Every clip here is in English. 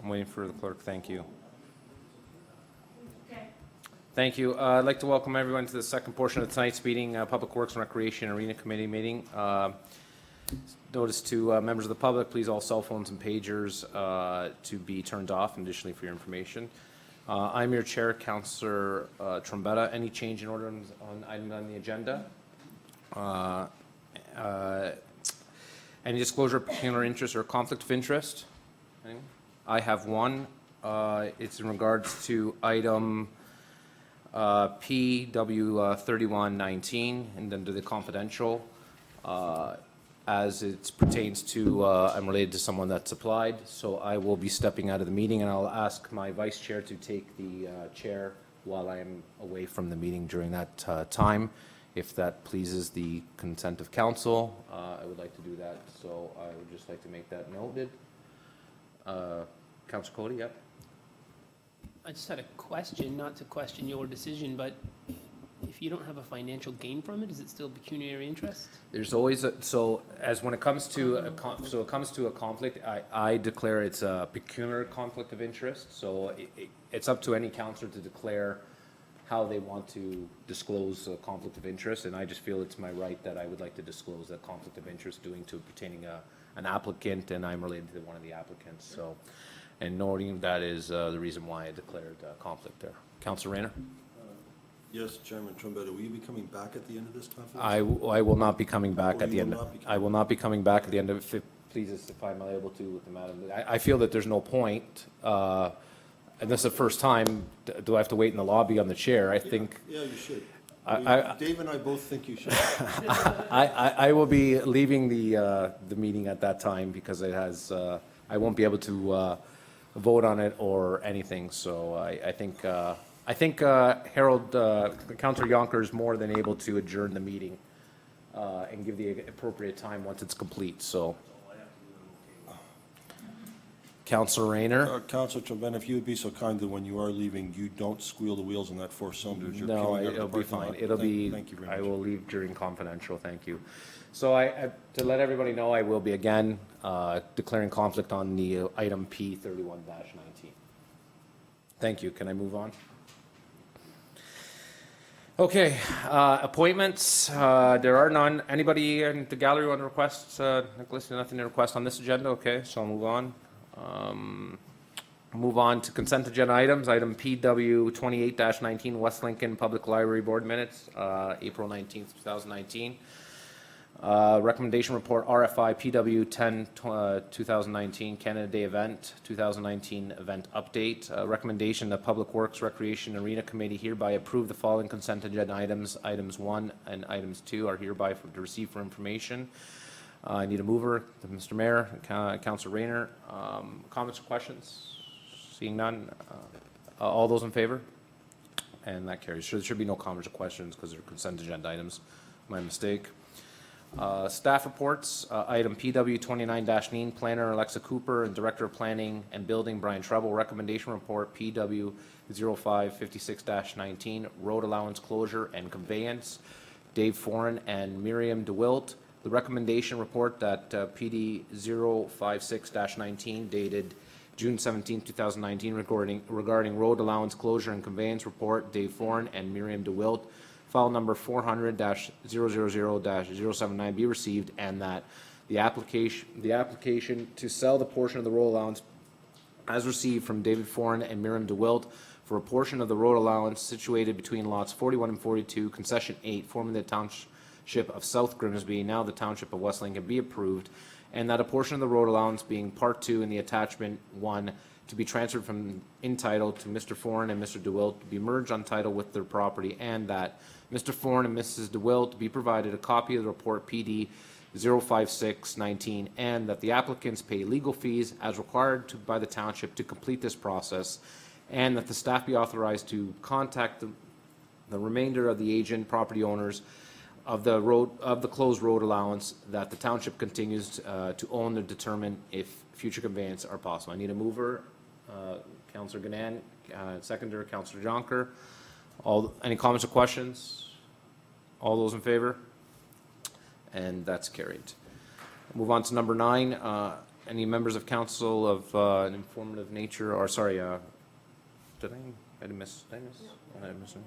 I'm waiting for the clerk. Thank you. Thank you. I'd like to welcome everyone to the second portion of tonight's meeting, Public Works and Recreation Arena Committee meeting. Notice to members of the public, please all cell phones and pagers to be turned off, additionally for your information. I'm your chair, Councillor Trombetta. Any change in order on item on the agenda? Any disclosure of pecuniary interest or conflict of interest? Anyone? I have one. It's in regards to item PW 3119 and under the confidential, as it pertains to, I'm related to someone that's applied, so I will be stepping out of the meeting, and I'll ask my vice chair to take the chair while I am away from the meeting during that time. If that pleases the consent of council, I would like to do that, so I would just like to make that noted. Councillor Cody, yep. I just had a question, not to question your decision, but if you don't have a financial gain from it, is it still pecuniary interest? There's always a, so as when it comes to a conflict, I declare it's a pecuniary conflict of interest. So it's up to any councillor to declare how they want to disclose a conflict of interest, and I just feel it's my right that I would like to disclose that conflict of interest pertaining an applicant, and I'm related to one of the applicants. So, and noting that is the reason why I declared conflict there. Councillor Rayner? Yes, Chairman Trombetta, will you be coming back at the end of this conference? I will not be coming back at the end. I will not be coming back at the end of it. Please, if I'm able to with the madam. I feel that there's no point, and this is the first time. Do I have to wait in the lobby on the chair? I think. Yeah, you should. Dave and I both think you should. I will be leaving the meeting at that time because it has. I won't be able to vote on it or anything. So I think Harold, Councillor Yonker is more than able to adjourn the meeting and give the appropriate time once it's complete. So, Councillor Rayner. Councillor Trombetta, if you would be so kind that when you are leaving, you don't squeal the wheels on that four-cylinder. No, it'll be fine. It'll be. Thank you very much. I will leave during confidential. Thank you. So to let everybody know, I will be again declaring conflict on the item P31-19. Thank you. Can I move on? Okay, appointments. There are none. Anybody in the gallery want to request? Nicholas, nothing to request on this agenda. Okay, so I'll move on. Move on to consent agenda items. Item PW 28-19, West Lincoln Public Library Board Minutes, April 19th, 2019. Recommendation report RFI PW 10 2019 Canada Day event 2019 event update. Recommendation the Public Works Recreation Arena Committee hereby approve the following consent agenda items. Items 1 and items 2 are hereby to receive for information. I need a mover, Mr. Mayor, Councillor Rayner. Comments or questions? Seeing none. All those in favor? And that carries. There should be no comments or questions because they're consent agenda items. My mistake. Staff reports, item PW 29-9, Planner Alexa Cooper and Director of Planning and Building Brian Treble. Recommendation report PW 0556-19, Road Allowance Closure and Conveyance, Dave Foran and Miriam DeWilt. The recommendation report that PD 056-19, dated June 17, 2019, regarding Road Allowance Closure and Conveyance report, Dave Foran and Miriam DeWilt. File number 400-000-079 be received, and that the application to sell the portion of the road allowance as received from David Foran and Miriam DeWilt for a portion of the road allowance situated between lots 41 and 42, concession 8, forming the township of South Grimsby, now the township of West Lincoln, be approved, and that a portion of the road allowance being part 2 in the attachment 1 to be transferred from in title to Mr. Foran and Mr. DeWilt to be merged on title with their property, and that Mr. Foran and Mrs. DeWilt be provided a copy of the report PD 056-19, and that the applicants pay legal fees as required by the township to complete this process, and that the staff be authorized to contact the remainder of the agent property owners of the closed road allowance that the township continues to own to determine if future conveyance are possible. I need a mover, Councillor Ganan, seconder, Councillor Jonker. Any comments or questions? All those in favor? And that's carried. Move on to number 9. Any members of council of an informative nature, or sorry, did I miss? Did I miss him?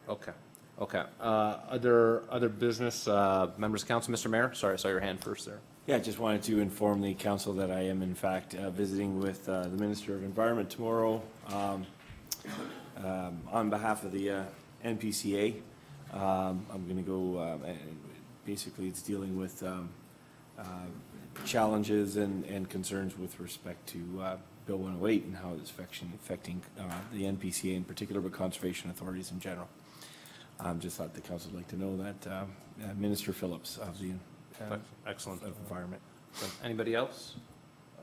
Okay, okay. Other business, members of council, Mr. Mayor? Sorry, I saw your hand first there. Yeah, I just wanted to inform the council that I am in fact visiting with the Minister of Environment tomorrow on behalf of the NPCA. I'm going to go, and basically it's dealing with challenges and concerns with respect to Bill 108 and how it's affecting the NPCA in particular, but conservation authorities in general. Just thought the council would like to know that Minister Phillips of the Excellent. of Environment. Anybody else?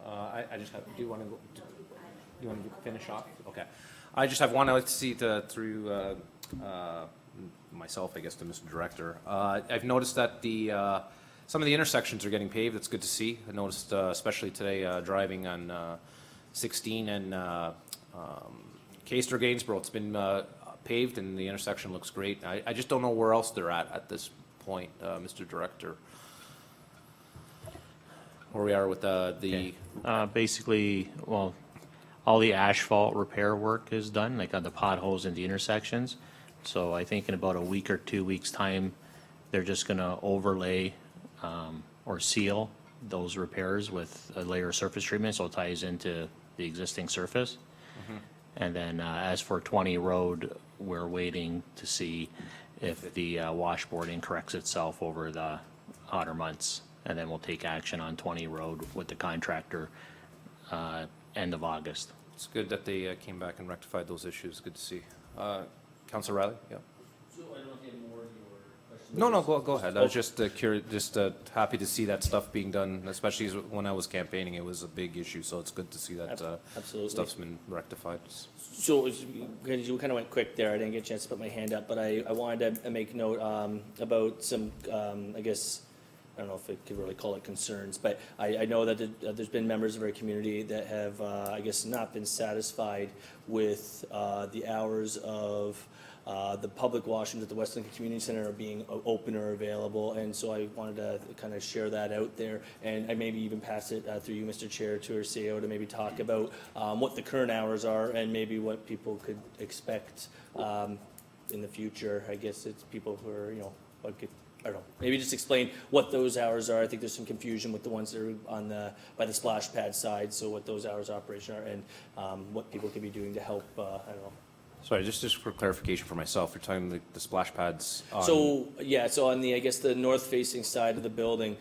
I just have, do you want to go, you want to finish off? Okay. I just have one, I'd like to see it through myself, I guess, to Mr. Director. I've noticed that some of the intersections are getting paved. That's good to see. I noticed, especially today, driving on 16 and Caister Gainsborough. It's been paved and the intersection looks great. I just don't know where else they're at this point, Mr. Director. Where we are with the Basically, well, all the asphalt repair work is done, like on the potholes and the intersections. So I think in about a week or 2 weeks' time, they're just gonna overlay or seal those repairs with a layer of surface treatment, so it ties into the existing surface. And then as for 20 Road, we're waiting to see if the washboarding corrects itself over the hotter months. And then we'll take action on 20 Road with the contractor end of August. It's good that they came back and rectified those issues. Good to see. Councilor Riley? Yeah. So I don't know if you have more of your questions. No, go ahead. I was just curious, just happy to see that stuff being done, especially when I was campaigning. It was a big issue, so it's good to see that Absolutely. stuff's been rectified. So because you kind of went quick there, I didn't get a chance to put my hand up, but I wanted to make note about some, I guess, I don't know if I could really call it concerns, but I know that there's been members of our community that have, I guess, not been satisfied with the hours of the public washrooms at the West Lincoln Community Center are being open or available, and so I wanted to kind of share that out there, and I maybe even pass it through you, Mr. Chair, to our CEO to maybe talk about what the current hours are and maybe what people could expect in the future. I guess it's people who are, I don't know, maybe just explain what those hours are. I think there's some confusion with the ones that are on by the splash pad side, so what those hours of operation are and what people could be doing to help, I don't know. Sorry, just for clarification for myself, you're talking the splash pads on... So, yeah, so on the, I guess, the north-facing side of the building,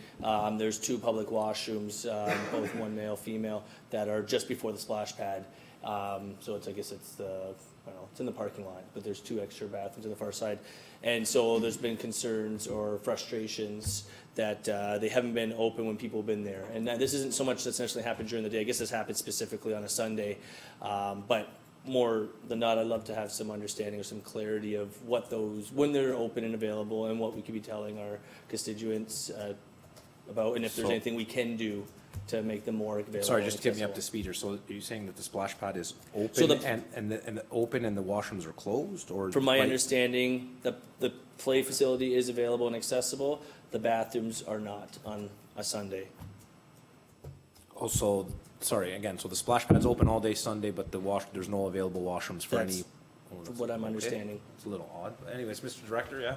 there's 2 public washrooms, both one male, female, that are just before the splash pad. So it's, I guess it's the, I don't know, it's in the parking lot, but there's 2 extra bathrooms on the far side. And so there's been concerns or frustrations that they haven't been open when people have been there. And this isn't so much that's necessarily happened during the day. I guess this happened specifically on a Sunday. But more than not, I'd love to have some understanding or some clarity of what those, when they're open and available, and what we could be telling our constituents about, and if there's So- anything we can do to make them more available. Sorry, and just to get me up to accessible. speed here. So are you saying that the splash pad is open So and open and the washrooms are closed, or? From my like- understanding, the play facility is available and accessible. The bathrooms are not on a Sunday. Also, sorry, again, so the splash pad's open all day Sunday, but there's no available washrooms for That's any... From what I'm Okay. understanding. It's a little odd. But anyways, Mr. Director, yeah?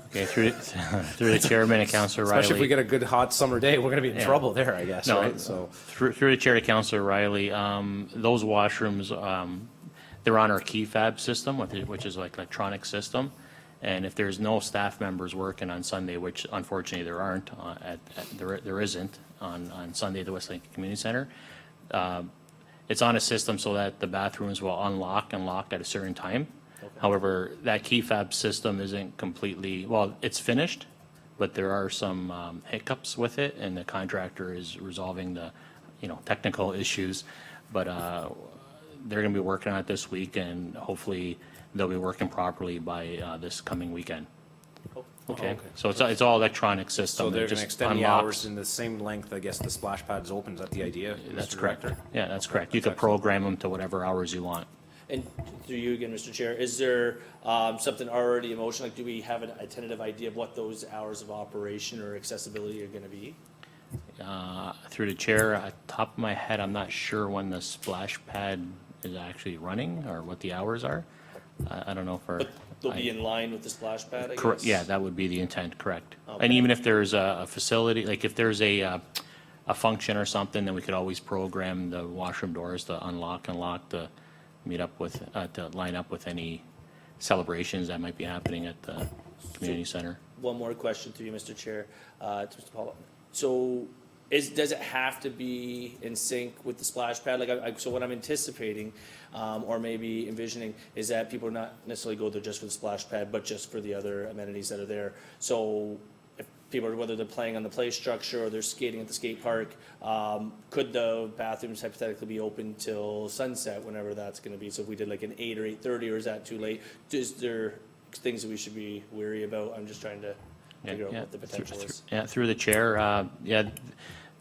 Okay, through the chairman and Councillor Riley. Especially if we get a good hot summer day, we're gonna be in Yeah. trouble there, I guess, No, right? So, Through the chair to Councillor Riley, those washrooms, they're on our key fab system, which is like electronic system. And if there's no staff members working on Sunday, which unfortunately there aren't, there isn't on Sunday at the West Lincoln Community Center, it's on a system so that the bathrooms will unlock and lock at a certain time. However, that key fab system isn't completely, well, it's finished, but there are some hiccups with it, and the contractor is resolving the, technical issues. But they're gonna be working on it this week, and hopefully they'll be working properly by this coming weekend. Okay, so it's all electronic system. so they're It gonna just extend the unlocks. hours in the same length, I guess, the splash pad's open. Is that the idea? That's Mr. correct. Director? Yeah, that's correct. You That's could program them to whatever hours you want. And through you again, Mr. Chair, is there something already in motion? Like, do we have a tentative idea of what those hours of operation or accessibility are gonna be? through the chair, at top of my head, I'm not sure when the splash pad is actually running or what the hours are. I don't know if our. But they'll be in line with the splash pad, I guess? Correct, yeah, that would be the intent, correct. Okay. And even if there's a facility, like if there's a function or something, then we could always program the washroom doors to unlock and lock to meet up with, to line up with any celebrations that might be happening at the community center. One more question to you, Mr. Chair, to Mr. Paul. So does it have to be in sync with the splash pad? Like, so what I'm anticipating, or maybe envisioning, is that people not necessarily go there just for the splash pad, but just for the other amenities that are there. So if people, whether they're playing on the play structure or they're skating at the skate park, could the bathrooms hypothetically be open till sunset, whenever that's gonna be? So if we did like an 8 or 8:30, or is that too late? Is there things that we should be wary about? I'm just trying to figure out what the potential is. Yeah, through the chair,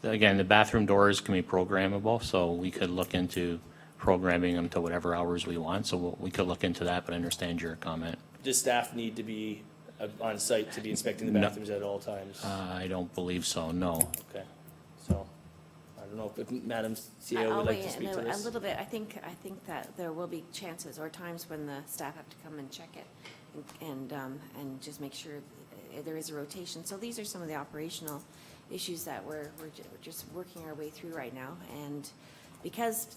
again, the bathroom doors can be programmable, so we could look into programming them to whatever hours we want, so we could look into that, but I understand your comment. Does staff need to be on site to be inspecting the No. bathrooms at all times? I don't believe so, no. Okay, so, I don't know if Madam CEO I'll would like weigh to in speak to a this? little bit. I think that there will be chances or times when the staff have to come and check it and just make sure there is a rotation. So these are some of the operational issues that we're just working our way through right now. And because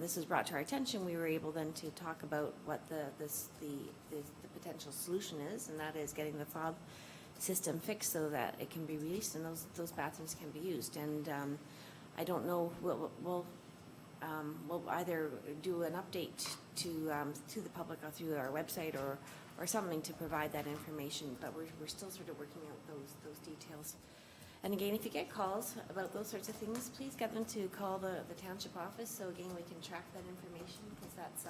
this was brought to our attention, we were able then to talk about what the potential solution is, and that is getting the fob system fixed so that it can be released and those bathrooms can be used. And I don't know, we'll either do an update to the public or through our website or something to provide that information, but we're still sort of working out those details. And again, if you get calls about those sorts of things, please get them to call the township office, so again, we can track that information, because that's,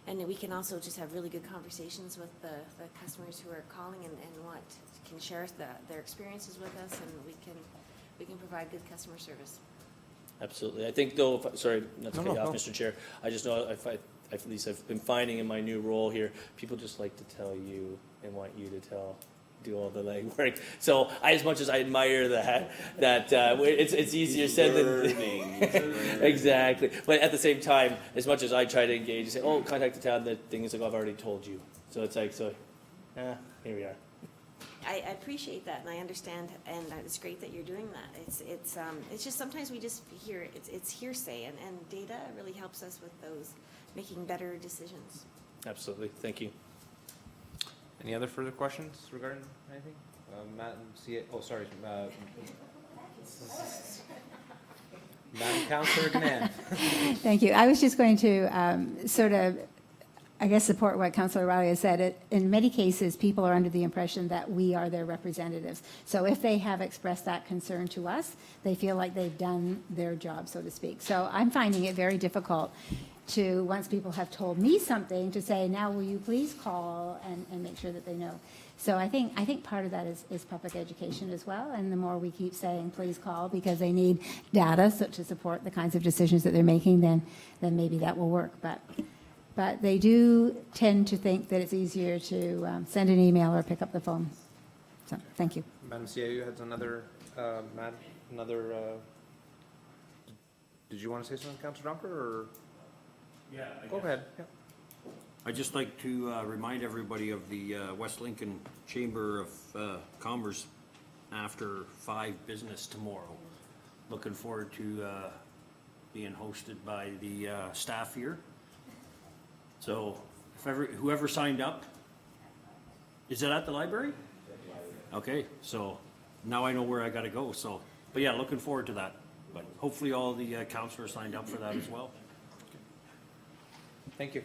and we can also just have really good conversations with the customers who are calling and can share their experiences with us, and we can provide good customer service. Absolutely. I think though, sorry, not to No, cut you no, off, no. Mr. Chair, I just know, at least I've been finding in my new role here, people just like to tell you and want you to do all the legwork. So as much as I admire that it's easier said than exactly. But at the same time, as much as I try to engage, say, oh, contact the town, the thing is like, I've already told you. So it's like, here we are. I appreciate that, and I understand, and it's great that you're doing that. It's just sometimes we just hear, it's hearsay, and data really helps us with those, making better decisions. Absolutely. Thank you. Any other further questions regarding anything? Madam Councillor Ganand. Thank you. I was just going to sort of, I guess, support what Councillor Riley has said. In many cases, people are under the impression that we are their representatives. So if they have expressed that concern to us, they feel like they've done their job, so to speak. So I'm finding it very difficult to, once people have told me something, to say, now will you please call and make sure that they know. So I think part of that is public education as well, and the more we keep saying, please call, because they need data to support the kinds of decisions that they're making, then maybe that will work. But they do tend to think that it's easier to send an email or pick up the phone. So, thank you. Madam CEO, you had another, did you want to say something, Councillor Dunker, or? Yeah. Go ahead. Yeah. I'd just like to remind everybody of the West Lincoln Chamber of Commerce after 5 business tomorrow. Looking forward to being hosted by the staff here. So whoever signed up, is it at the library? Okay, so now I know where I gotta go, so, but yeah, looking forward to that. But hopefully all the councilors signed up for that as well. Thank you.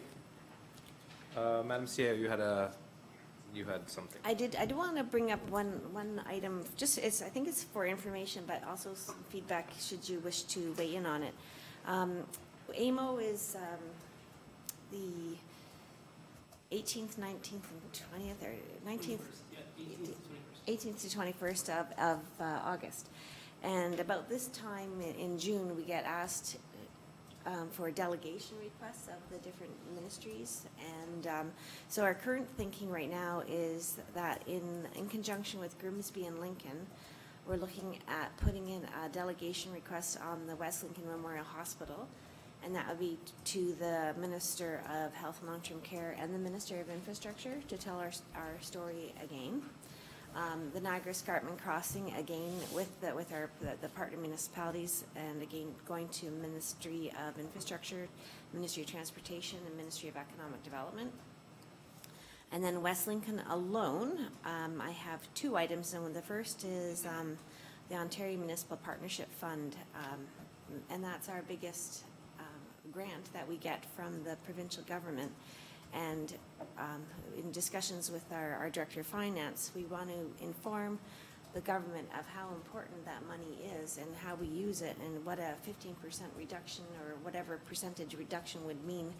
Madam CEO, you had something. I do want to bring up one item, just I think it's for information, but also some feedback should you wish to weigh in on it. AMO is the 18th, 19th, and 20th, or 19th, 18th to 21st of August. And about this time in June, we get asked for delegation requests of the different ministries. And so our current thinking right now is that in conjunction with Grimsby and Lincoln, we're looking at putting in a delegation request on the West Lincoln Memorial Hospital, and that would be to the Minister of Health and Long-Term Care and the Minister of Infrastructure to tell our story again. The Niagara Escarpment Crossing, again, with the partner municipalities, and again, going to Ministry of Infrastructure, Ministry of Transportation, and Ministry of Economic Development. And then West Lincoln alone, I have 2 items, and the first is the Ontario Municipal Partnership Fund, and that's our biggest grant that we get from the provincial government. And in discussions with our Director of Finance, we want to inform the government of how important that money is and how we use it, and what a 15% reduction or whatever percentage reduction would mean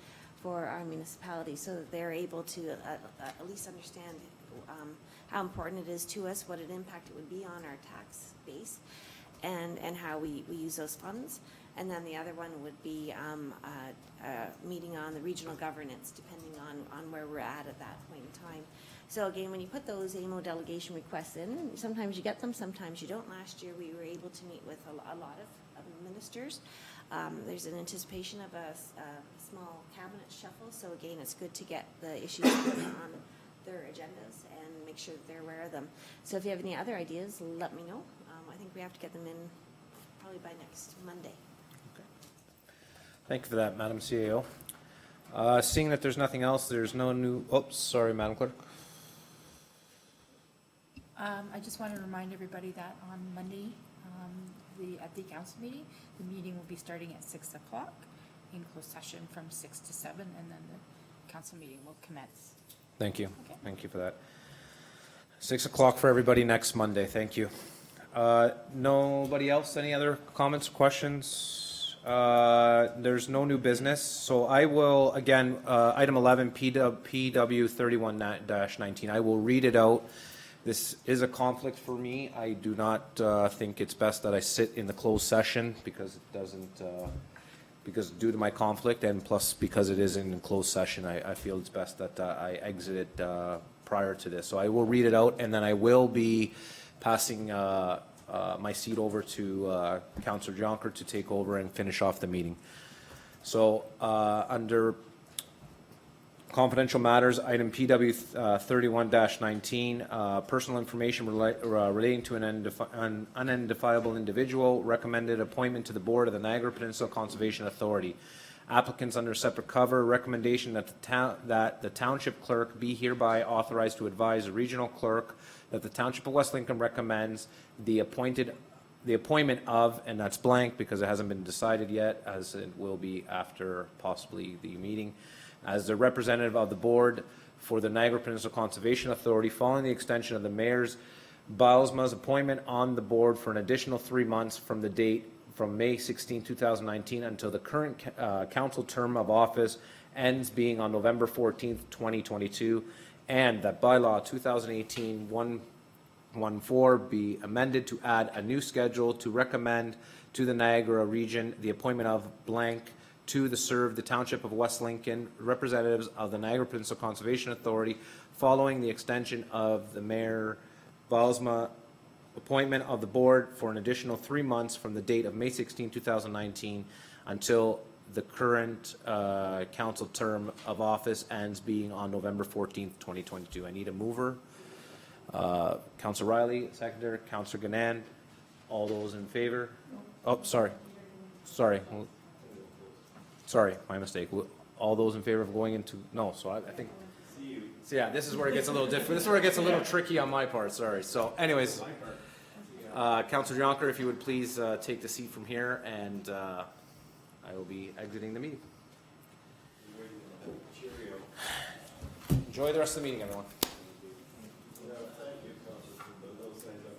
for our municipality, so that they're able to at least understand how important it is to us, what an impact it would be on our tax base, and how we use those funds. And then the other one would be a meeting on the regional governance, depending on where we're at that point in time. So again, when you put those AMO delegation requests in, sometimes you get them, sometimes you don't. Last year, we were able to meet with a lot of ministers. There's an anticipation of a small cabinet shuffle, so again, it's good to get the issues on their agendas and make sure that they're aware of them. So if you have any other ideas, let me know. I think we have to get them in probably by next Monday. Thank you for that, Madam CAO. Seeing that there's nothing else, there's no new, sorry, Madam Clerk. I just want to remind everybody that on Monday, at the council meeting, the meeting will be starting at 6 o'clock in closed session from 6 to 7, and then the council meeting will commence. Thank you. Okay. Thank you for that. 6 o'clock for everybody next Monday. Thank you. Nobody else? Any other comments, questions? There's no new business. So I will, again, item 11, PW 31-19. I will read it out. This is a conflict for me. I do not think it's best that I sit in the closed session because it doesn't, because due to my conflict, and plus because it is in closed session, I feel it's best that I exit it prior to this. So I will read it out, and then I will be passing my seat over to Councillor Jonker to take over and finish off the meeting. So under confidential matters, item PW 31-19, personal information relating to an unidentifiable individual, recommended appointment to the board of the Niagara Peninsula Conservation Authority. Applicants under separate cover, recommendation that the township clerk be hereby authorized to advise the regional clerk that the Township of West Lincoln recommends the appointment of, and that's blank because it hasn't been decided yet, as it will be after possibly the meeting, as the representative of the board for the Niagara Peninsula Conservation Authority following the extension of the Mayor's Bylsma's appointment on the board for an additional 3 months from the date from May 16, 2019 until the current council term of office ends, being on November 14, 2022, and that bylaw 2018-114 be amended to add a new schedule to recommend to the Niagara region the appointment of blank to serve the Township of West Lincoln representatives of the Niagara Peninsula Conservation Authority following the extension of the Mayor Bylsma appointment of the board for an additional 3 months from the date of May 16, 2019 until the current council term of office ends, being on November 14, 2022. I need a mover. Councillor Riley, seconder. Councillor Ganand. All those in favor? Oh, sorry. Sorry, my mistake. All those in favor of going into, no, so I think, so yeah, this is where it gets a little different. This is where it gets a little tricky on my part, sorry. So anyways, Councillor Jonker, if you would please take the seat from here, and I will be exiting the meeting. Enjoy the rest of the meeting, everyone.